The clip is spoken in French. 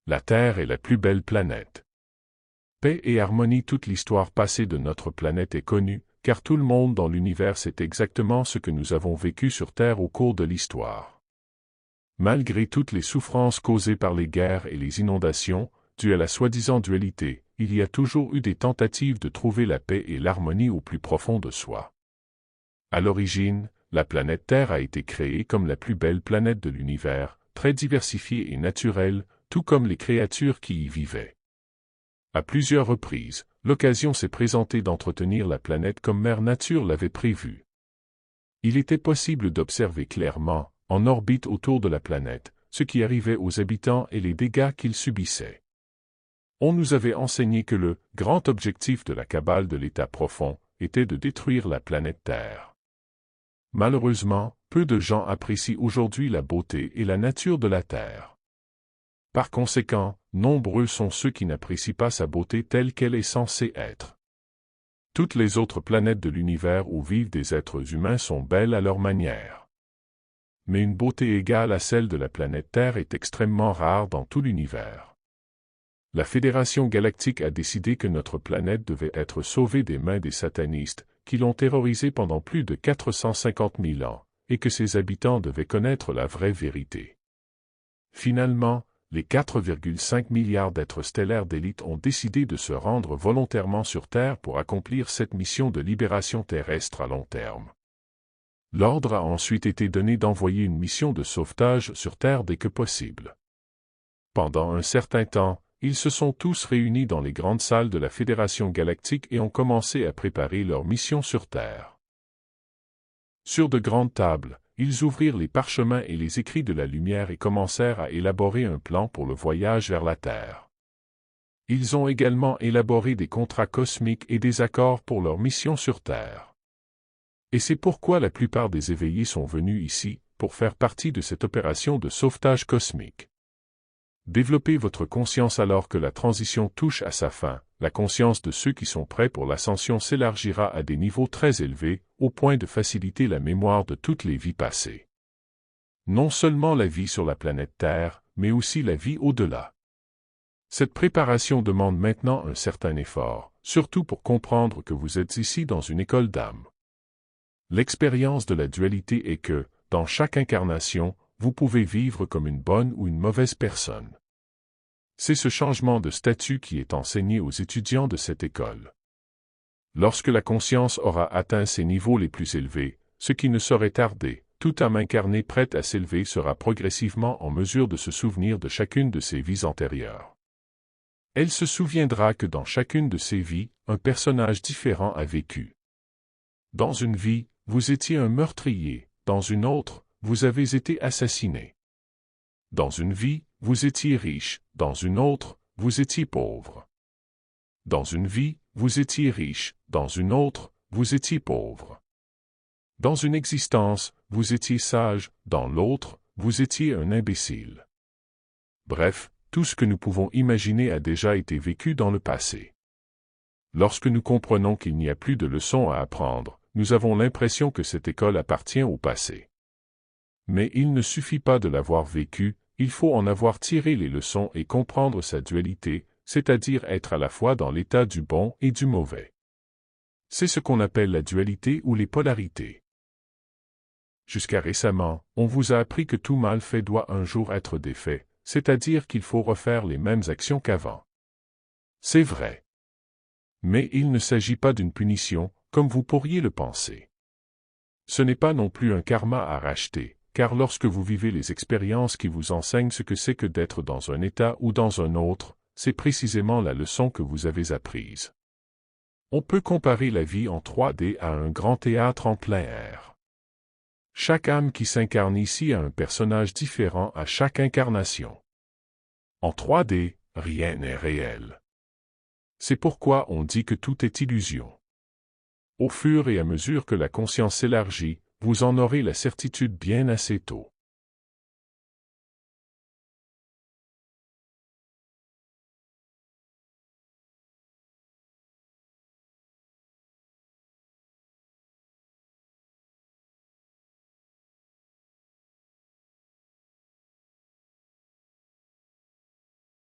La Terre est la plus belle planète. Paix et harmonie. Toute l'histoire passée de notre planète est connue, car tout le monde dans l'univers sait exactement ce que nous avons vécu sur Terre au cours de l'histoire. Malgré toutes les souffrances causées par les guerres et les inondations, dues à la soi-disant dualité, il y a toujours eu des tentatives de trouver la paix et l'harmonie au plus profond de soi. À l'origine, la planète Terre a été créée comme la plus belle planète de l'univers, très diversifiée et naturelle, tout comme les créatures qui y vivaient. À plusieurs reprises, l'occasion s'est présentée d'entretenir la planète comme Mère Nature l'avait prévu. Il était possible d'observer clairement, en orbite autour de la planète, ce qui arrivait aux habitants et les dégâts qu'ils subissaient. On nous avait enseigné que le grand objectif de la cabale de l'état profond était de détruire la planète Terre. Malheureusement, peu de gens apprécient aujourd'hui la beauté et la nature de la Terre. Par conséquent, nombreux sont ceux qui n'apprécient pas sa beauté telle qu'elle est censée être. Toutes les autres planètes de l'univers où vivent des êtres humains sont belles à leur manière. Mais une beauté égale à celle de la planète Terre est extrêmement rare dans tout l'univers. La Fédération galactique a décidé que notre planète devait être sauvée des mains des satanistes, qui l'ont terrorisée pendant plus de 450 000 ans, et que ses habitants devaient connaître la vraie vérité. Finalement, les 4,5 milliards d'êtres stellaires d'élite ont décidé de se rendre volontairement sur Terre pour accomplir cette mission de libération terrestre à long terme. L'ordre a ensuite été donné d'envoyer une mission de sauvetage sur Terre dès que possible. Pendant un certain temps, ils se sont tous réunis dans les grandes salles de la Fédération galactique et ont commencé à préparer leur mission sur Terre. Sur de grandes tables, ils ouvrirent les parchemins et les écrits de la lumière et commencèrent à élaborer un plan pour le voyage vers la Terre. Ils ont également élaboré des contrats cosmiques et des accords pour leur mission sur Terre. Et c'est pourquoi la plupart des éveillés sont venus ici, pour faire partie de cette opération de sauvetage cosmique. Développez votre conscience alors que la transition touche à sa fin. La conscience de ceux qui sont prêts pour l'ascension s'élargira à des niveaux très élevés, au point de faciliter la mémoire de toutes les vies passées. Non seulement la vie sur la planète Terre, mais aussi la vie au-delà. Cette préparation demande maintenant un certain effort, surtout pour comprendre que vous êtes ici dans une école d'âme. L'expérience de la dualité est que, dans chaque incarnation, vous pouvez vivre comme une bonne ou une mauvaise personne. C'est ce changement de statut qui est enseigné aux étudiants de cette école. Lorsque la conscience aura atteint ses niveaux les plus élevés, ce qui ne saurait tarder, toute âme incarnée prête à s'élever sera progressivement en mesure de se souvenir de chacune de ses vies antérieures. Elle se souviendra que dans chacune de ses vies, un personnage différent a vécu. Dans une vie, vous étiez un meurtrier, dans une autre, vous avez été assassiné. Dans une vie, vous étiez riche, dans une autre, vous étiez pauvre. Dans une vie, vous étiez riche, dans une autre, vous étiez pauvre. Dans une existence, vous étiez sage, dans l'autre, vous étiez un imbécile. Bref, tout ce que nous pouvons imaginer a déjà été vécu dans le passé. Lorsque nous comprenons qu'il n'y a plus de leçons à apprendre, nous avons l'impression que cette école appartient au passé. Mais il ne suffit pas de l'avoir vécu, il faut en avoir tiré les leçons et comprendre sa dualité, c'est-à-dire être à la fois dans l'état du bon et du mauvais. C'est ce qu'on appelle la dualité ou les polarités. Jusqu'à récemment, on vous a appris que tout mal fait doit un jour être défait, c'est-à-dire qu'il faut refaire les mêmes actions qu'avant. C'est vrai. Mais il ne s'agit pas d'une punition, comme vous pourriez le penser. Ce n'est pas non plus un karma à racheter, car lorsque vous vivez les expériences qui vous enseignent ce que c'est que d'être dans un état ou dans un autre, c'est précisément la leçon que vous avez apprise. On peut comparer la vie en 3D à un grand théâtre en plein air. Chaque âme qui s'incarne ici a un personnage différent à chaque incarnation. En 3D, rien n'est réel. C'est pourquoi on dit que tout est illusion. Au fur et à mesure que la conscience s'élargit, vous en aurez la certitude bien assez tôt.